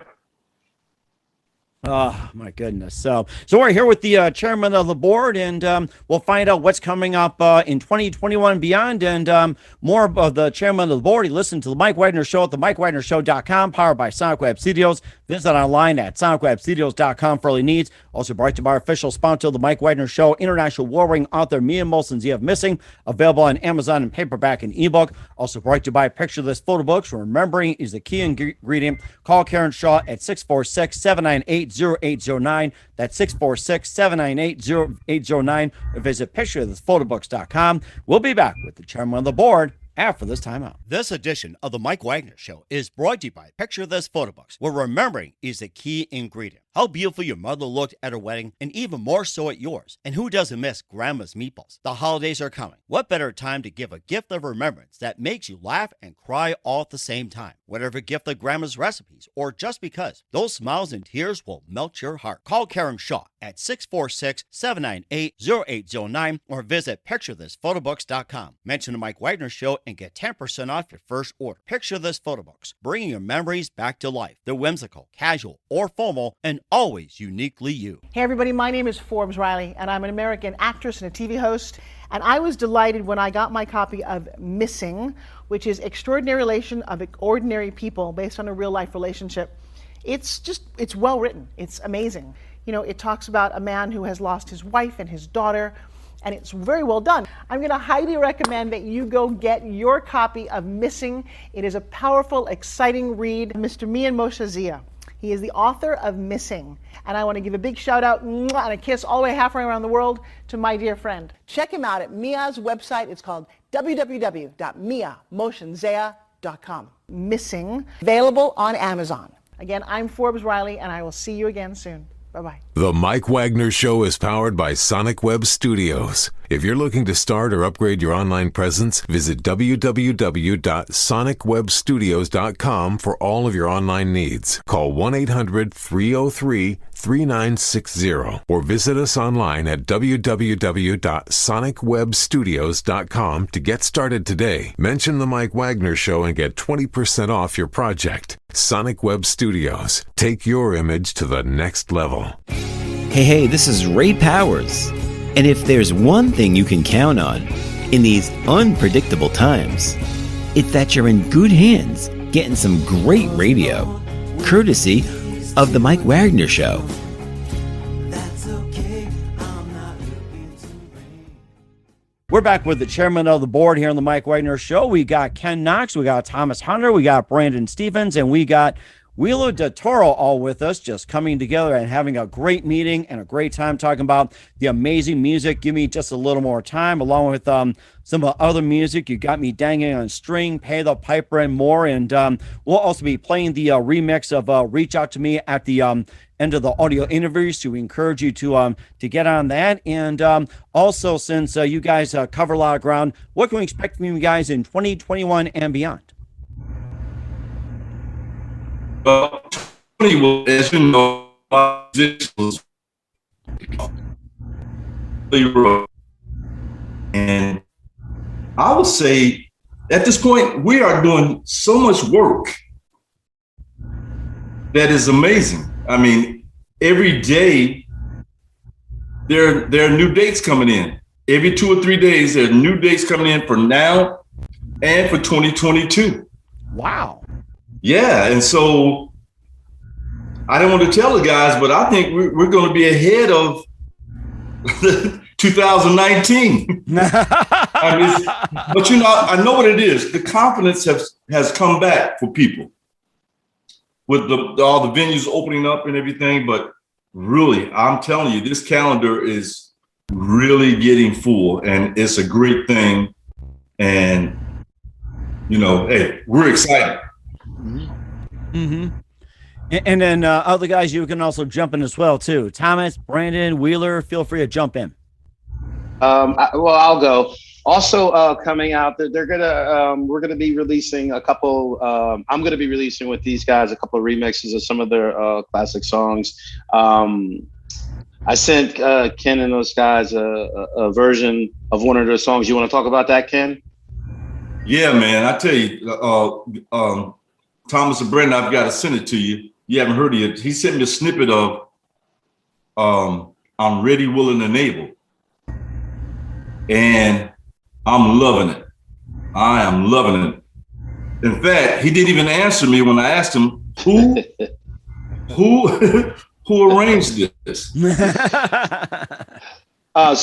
Oh my goodness. So we're here with the chairman of the board, and we'll find out what's coming up in 2021 and beyond, and more of the chairman of the board. You listen to the Mike Wagner Show at the MikeWagnerShow.com, powered by Sonic Web Studios. Visit online at SonicWebStudios.com for all your needs. Also brought to you by our official sponsor, the Mike Wagner Show, international war-ring author Mia Molson's You Have Missing, available on Amazon in paperback and ebook. Also brought to you by Picture This Photo Books. Remembering is the key ingredient. Call Karen Shaw at 646-798-0809. That's 646-798-0809. Or visit picturethisphotoBooks.com. We'll be back with the chairman of the board after this timeout. This edition of the Mike Wagner Show is brought to you by Picture This Photo Books, where remembering is the key ingredient. How beautiful your mother looked at her wedding, and even more so at yours. And who doesn't miss Grandma's meatballs? The holidays are coming. What better time to give a gift of remembrance that makes you laugh and cry all at the same time? Whatever gift of Grandma's recipes, or just because, those smiles and tears will melt your heart. Call Karen Shaw at 646-798-0809 or visit picturethisphotoBooks.com. Mention the Mike Wagner Show and get 10% off your first order. Picture This Photo Books, bringing your memories back to life. They're whimsical, casual, or formal, and always uniquely you. Hey everybody, my name is Forbes Riley, and I'm an American actress and a TV host. And I was delighted when I got my copy of Missing, which is Extraordinary Relation of Ordinary People based on a real life relationship. It's well written. It's amazing. You know, it talks about a man who has lost his wife and his daughter, and it's very well done. I'm going to highly recommend that you go get your copy of Missing. It is a powerful, exciting read. Mr. Mian Moshe Zia. He is the author of Missing. And I want to give a big shout out and a kiss all the way halfway around the world to my dear friend. Check him out at Mia's website. It's called www.miamotionsea.com. Missing, available on Amazon. Again, I'm Forbes Riley, and I will see you again soon. Bye-bye. The Mike Wagner Show is powered by Sonic Web Studios. If you're looking to start or upgrade your online presence, visit www.sonicwebstudios.com for all of your online needs. Call 1-800-303-3960 or visit us online at www.sonicwebstudios.com to get started today. Mention the Mike Wagner Show and get 20% off your project. Sonic Web Studios. Take your image to the next level. Hey, this is Ray Powers. And if there's one thing you can count on in these unpredictable times, it's that you're in good hands getting some great radio, courtesy of The Mike Wagner Show. We're back with the chairman of the board here on the Mike Wagner Show. We got Ken Knox, we got Thomas Hunter, we got Brandon Stevens, and we got Wheeler de Toro all with us, just coming together and having a great meeting and a great time talking about the amazing music. Give Me Just a Little More Time, along with some of the other music. You Got Me Dangling on a String, Pay the Piper, and more. And we'll also be playing the remix of Reach Out to Me at the end of the audio interviews. So we encourage you to get on that. And also, since you guys cover a lot of ground, what can we expect from you guys in 2021 and beyond? As you know, my position was, and I would say at this point we are doing so much work that is amazing. I mean, every day there are new dates coming in. Every 2 or 3 days, there are new dates coming in for now and for 2022. Wow. Yeah, and so I don't want to tell the guys, but I think we're going to be ahead of 2019. I mean, but you know, I know what it is. The confidence has come back for people with all the venues opening up and everything. But really, I'm telling you, this calendar is really getting full, and it's a great thing. And you know, hey, we're excited. Mm-hmm. And then other guys, you can also jump in as well too. Thomas, Brandon, Wheeler, feel free to jump in. I'll go. Also coming out, we're gonna be releasing a couple. I'm gonna be releasing with these guys a couple of remixes of some of their classic songs. I sent Ken and those guys a version of one of their songs. You want to talk about that, Ken? Yeah, man. I tell you, Thomas and Brandon, I've got to send it to you. You haven't heard it. He sent me a snippet of I'm Ready, Willing, and Able. And I'm loving it. I am loving it. In fact, he didn't even answer me when I asked him who arranged this. An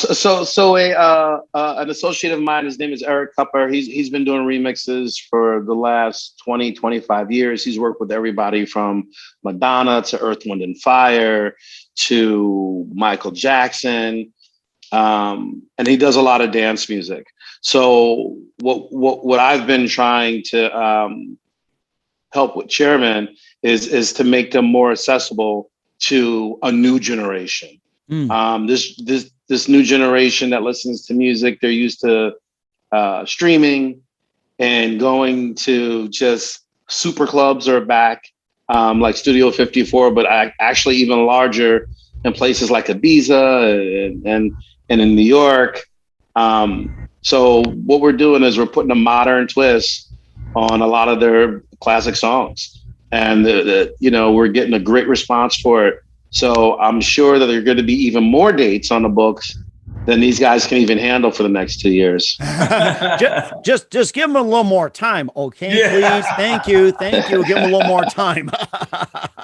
associate of mine, his name is Eric Cupper. He's been doing remixes for the last 20, 25 years. He's worked with everybody from Madonna to Earth, Wind and Fire to Michael Jackson. And he does a lot of dance music. So what I've been trying to help with Chairmen is to make them more accessible to a new generation. This new generation that listens to music, they're used to streaming and going to just super clubs are back, like Studio 54, but actually even larger in places like Ibiza and in New York. So what we're doing is we're putting a modern twist on a lot of their classic songs, and we're getting a great response for it. So I'm sure that there are going to be even more dates on the books than these guys can even handle for the next 2 years. just give them a little more time, okay? Yeah. Please, thank you. Give them a little more time.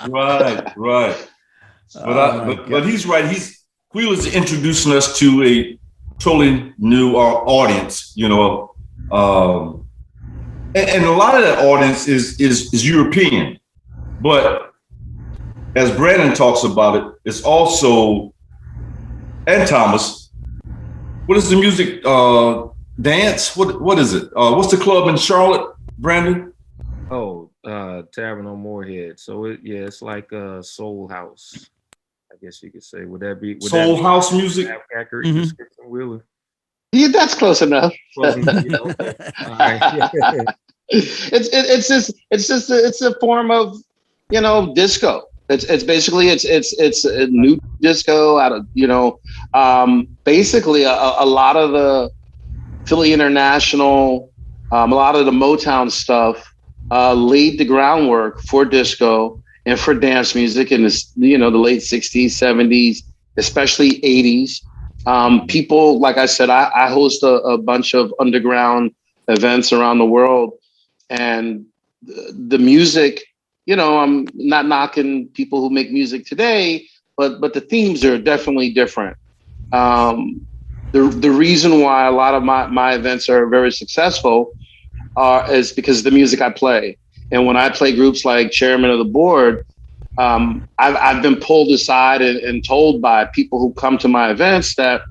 Right. But he's right. Wheeler's introducing us to a totally new audience, you know, and a lot of that audience is European, but as Brandon talks about it, it's also, and Thomas, what is the music, dance? What is it? What's the club in Charlotte, Brandon? Oh, Tavern on Moorhead. So it's like a soul house, I guess you could say. Would that be soul house music? Accurate description, Wheeler? Yeah, that's close enough. Okay. All right. It's a form of, disco. It's basically it's a new disco out of basically a lot of the Philly International, a lot of the Motown stuff laid the groundwork for disco and for dance music in the late 60s, 70s, especially 80s. People, like I said, I host a bunch of underground events around the world, and the music. I'm not knocking people who make music today, but the themes are definitely different. the reason why a lot of my events are very successful is because of the music I play. And when I play groups like Chairman of the Board, I've been pulled aside and told by people who come to my events that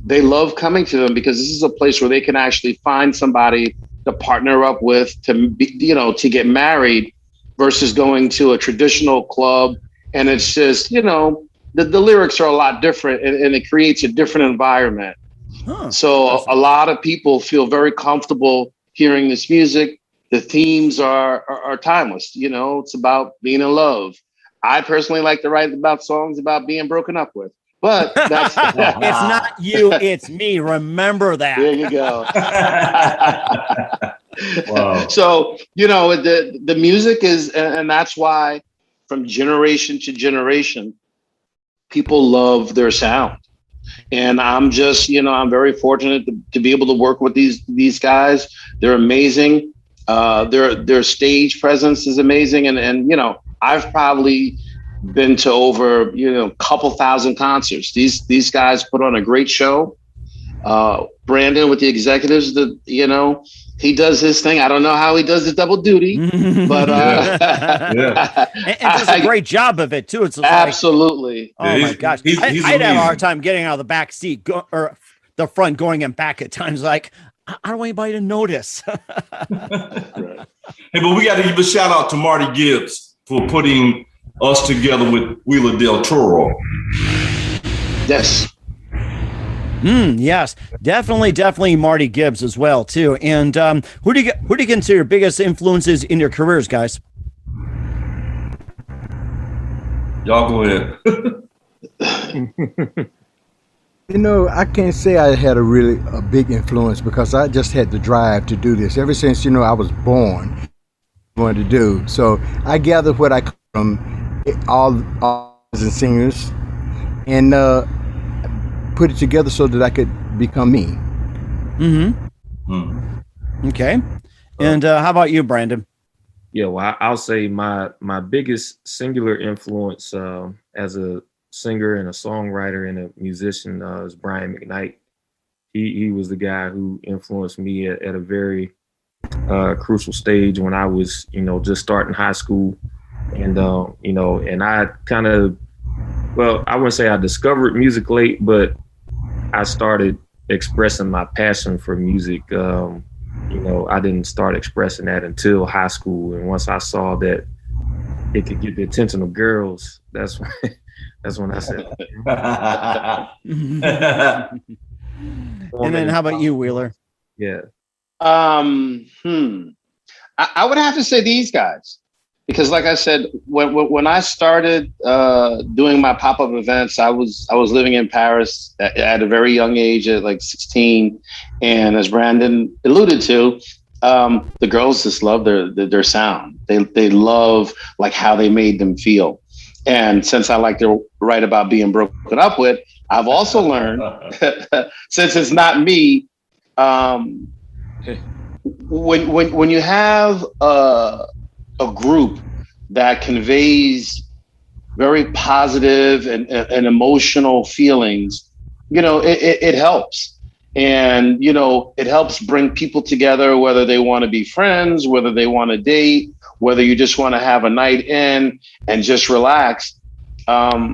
they love coming to them because this is a place where they can actually find somebody to partner up with, to be, to get married, versus going to a traditional club. And it's just, the lyrics are a lot different, and it creates a different environment. So a lot of people feel very comfortable hearing this music. The themes are timeless. It's about being in love. I personally like to write about songs about being broken up with. But that's it's not you, it's me. Remember that. There you go. Wow. So, the music is, and that's why from generation to generation, people love their sound. And I'm just, I'm very fortunate to be able to work with these guys. They're amazing. Their stage presence is amazing. And I've probably been to over, a couple thousand concerts. These guys put on a great show. Brandon with the executives, he does his thing. I don't know how he does the double duty, but yeah. and does a great job of it too. It's absolutely. Oh my gosh, I'd have a hard time getting out of the back seat or the front, going and back at times. Like, I don't want anybody to notice. Right. Hey, but we got to give a shout out to Marty Gibbs for putting us together with Wheeler Del Toro. Yes. Yes, definitely Marty Gibbs as well too. And who do you consider your biggest influences in your careers, guys? Y'all go ahead. I can't say I had a big influence because I just had the drive to do this ever since I was born. Wanted to do so. I gathered what I could from all and singers, and put it together so that I could become me. Okay. And how about you, Brandon? Yeah, well, I'll say my biggest singular influence as a singer and a songwriter and a musician is Brian McKnight. He was the guy who influenced me at a very crucial stage when I was, just starting high school. And, and I kind of, well, I wouldn't say I discovered music late, but I started expressing my passion for music. I didn't start expressing that until high school. And once I saw that it could get the attention of girls, that's when I said. And then how about you, Wheeler? Yeah. I would have to say these guys. Because like I said, when I started doing my pop-up events, I was living in Paris at a very young age, at like 16. And as Brandon alluded to, the girls just love their sound. They love like how they made them feel. And since I like to write about being broken up with, I've also learned, since it's not me, when you have a group that conveys very positive and emotional feelings, it helps. And, it helps bring people together, whether they want to be friends, whether they want to date, whether you just want to have a night in and just relax. That's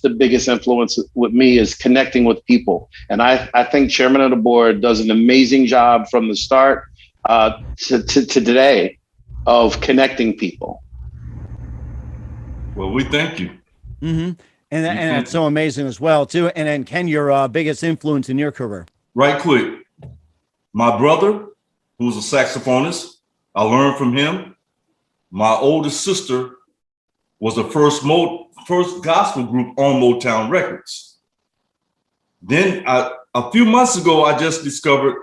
the biggest influence with me, is connecting with people. And I think Chairman of the Board does an amazing job from the start to today of connecting people. Well, we thank you. And that's so amazing as well too. And then Ken, your biggest influence in your career? Right quick, my brother, who's a saxophonist, I learned from him. My oldest sister was the first gospel group on Motown Records. Then a few months ago, I just discovered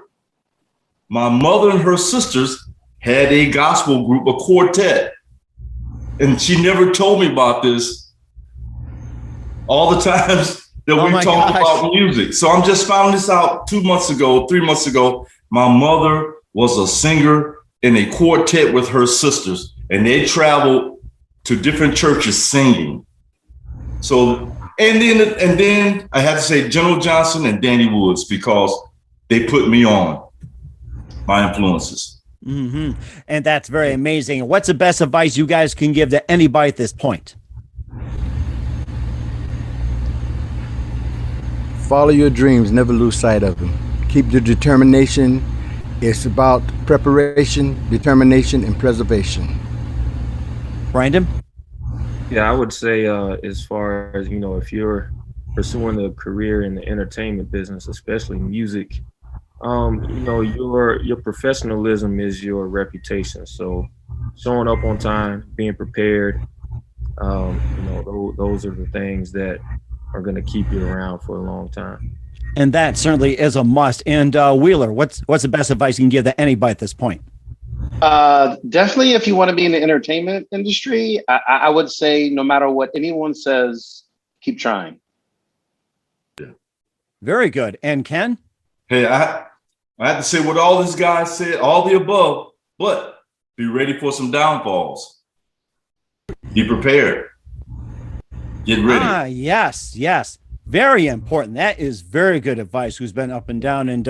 my mother and her sisters had a gospel group, a quartet. And she never told me about this all the times that we talk about music. So I'm just found this out 3 months ago. My mother was a singer in a quartet with her sisters, and they traveled to different churches singing. So And then I had to say General Johnson and Danny Woods because they put me on, my influences. Mm-hmm. And that's very amazing. What's the best advice you guys can give to anybody at this point? Follow your dreams, never lose sight of them. Keep your determination. It's about preparation, determination, and preservation. Brandon? Yeah, I would say as far as, if you're pursuing a career in the entertainment business, especially music, your professionalism is your reputation. So showing up on time, being prepared, those are the things that are going to keep you around for a long time. And that certainly is a must. And Wheeler, what's the best advice you can give to anybody at this point? Definitely, if you want to be in the entertainment industry, I would say no matter what anyone says, keep trying. Yeah. Very good. And Ken? Hey, I have to say what all these guys said, all the above, but be ready for some downfalls. Be prepared. Get ready. Yes. Very important. That is very good advice. Who's been up and down, and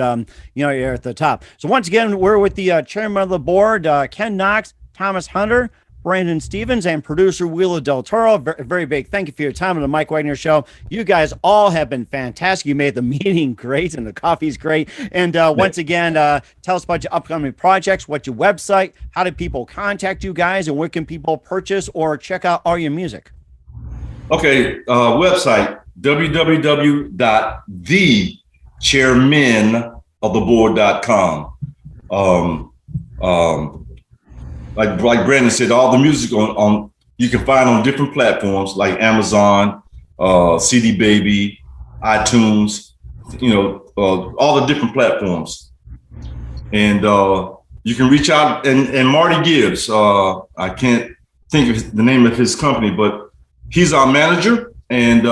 you're at the top. So once again, we're with the chairman of the board, Ken Knox, Thomas Hunter, Brandon Stevens, and producer Wheeler Del Toro. Very big thank you for your time on the Mike Wagner Show. You guys all have been fantastic. You made the meeting great, and the coffee's great. And once again, tell us about your upcoming projects. What's your website? How do people contact you guys, and where can people purchase or check out all your music? Okay, website www.thechairmenoftheboard.com. Like Brandon said, all the music on you can find on different platforms like Amazon, CD Baby, iTunes, all the different platforms. And you can reach out, and Marty Gibbs, I can't think of the name of his company, but he's our manager, and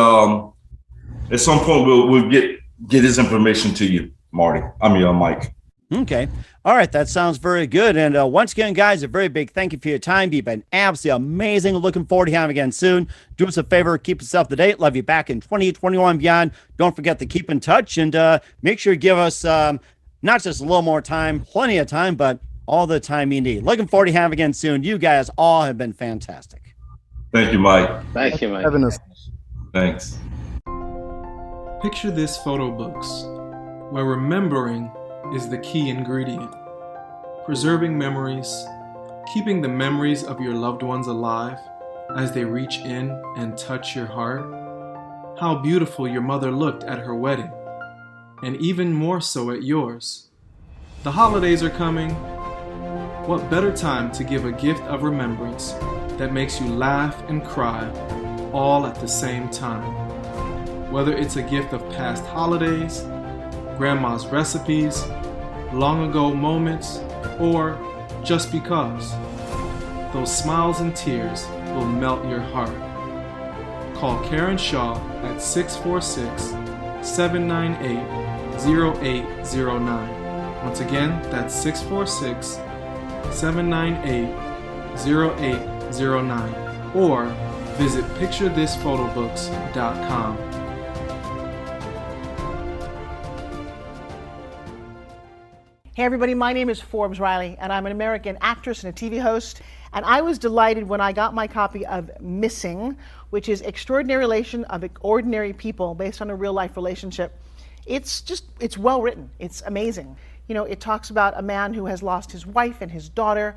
at some point we'll get his information to you, Marty. Mike. Okay. All right. That sounds very good. And once again, guys, a very big thank you for your time. You've been absolutely amazing. Looking forward to having you again soon. Do us a favor. Keep us up to date. Love you back in 2021 and beyond. Don't forget to keep in touch, and make sure you give us not just a little more time, plenty of time, but all the time you need. Looking forward to having you again soon. You guys all have been fantastic. Thank you, Mike. Thank you, Mike. Having us. Thanks. Picture this photo books, where remembering is the key ingredient. Preserving memories, keeping the memories of your loved ones alive as they reach in and touch your heart. How beautiful your mother looked at her wedding, and even more so at yours. The holidays are coming. What better time to give a gift of remembrance that makes you laugh and cry all at the same time? Whether it's a gift of past holidays, grandma's recipes, long ago moments, or just because, those smiles and tears will melt your heart. Call Karen Shaw at 646-798-0809. Once again, that's 646-798-0809, or visit picturethisphotoBooks.com. Hey everybody, my name is Forbes Riley, and I'm an American actress and a TV host. And I was delighted when I got my copy of Missing, which is Extraordinary Relation of Ordinary People based on a real life relationship. It's well written. It's amazing. It talks about a man who has lost his wife and his daughter,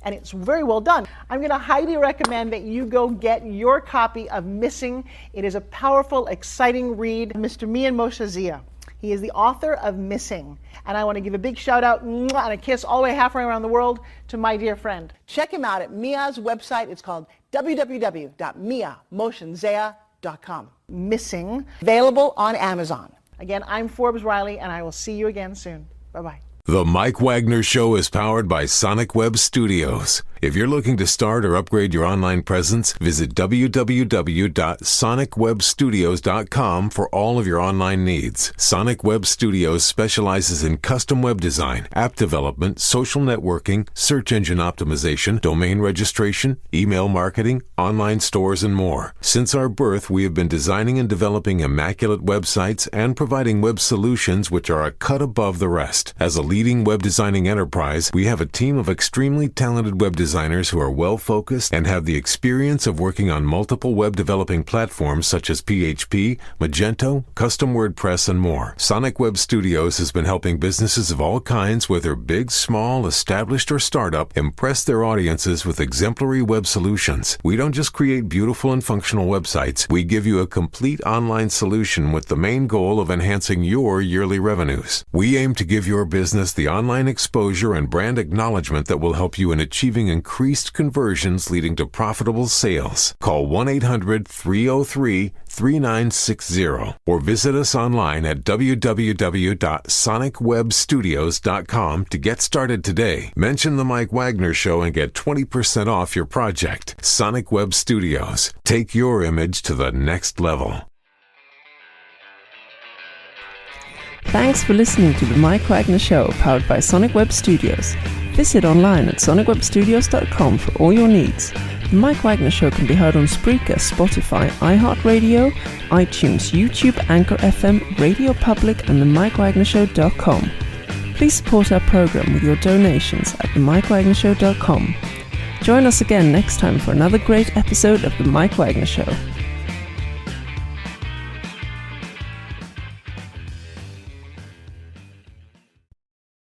and it's very well done. I'm going to highly recommend that you go get your copy of Missing. It is a powerful, exciting read. Mr. Mian Moshe Zia. He is the author of Missing. And I want to give a big shout out and a kiss all the way halfway around the world to my dear friend. Check him out at Mia's website. It's called www.miamotionzea.com. Missing, available on Amazon. Again, I'm Forbes Riley, and I will see you again soon. Bye-bye. The Mike Wagner Show is powered by Sonic Web Studios. If you're looking to start or upgrade your online presence, visit www.sonicwebstudios.com for all of your online needs. Sonic Web Studios specializes in custom web design, app development, social networking, search engine optimization, domain registration, email marketing, online stores, and more. Since our birth, we have been designing and developing immaculate websites and providing web solutions which are a cut above the rest. As a leading web designing enterprise, we have a team of extremely talented web designers who are well-focused and have the experience of working on multiple web developing platforms such as PHP, Magento, Custom WordPress, and more. Sonic Web Studios has been helping businesses of all kinds, whether big, small, established, or startup, impress their audiences with exemplary web solutions. We don't just create beautiful and functional websites. We give you a complete online solution with the main goal of enhancing your yearly revenues. We aim to give your business the online exposure and brand acknowledgement that will help you in achieving increased conversions leading to profitable sales. Call 1-800-303-3960 or visit us online at www.sonicwebstudios.com to get started today. Mention the Mike Wagner Show and get 20% off your project. Sonic Web Studios. Take your image to the next level. Thanks for listening to the Mike Wagner Show, powered by Sonic Web Studios. Visit online at sonicwebstudios.com for all your needs. The Mike Wagner Show can be heard on Spreaker, Spotify, iHeartRadio, iTunes, YouTube, Anchor FM, Radio Public, and themikewagnershow.com. Please support our program with your donations at themikewagnershow.com. Join us again next time for another great episode of The Mike Wagner Show.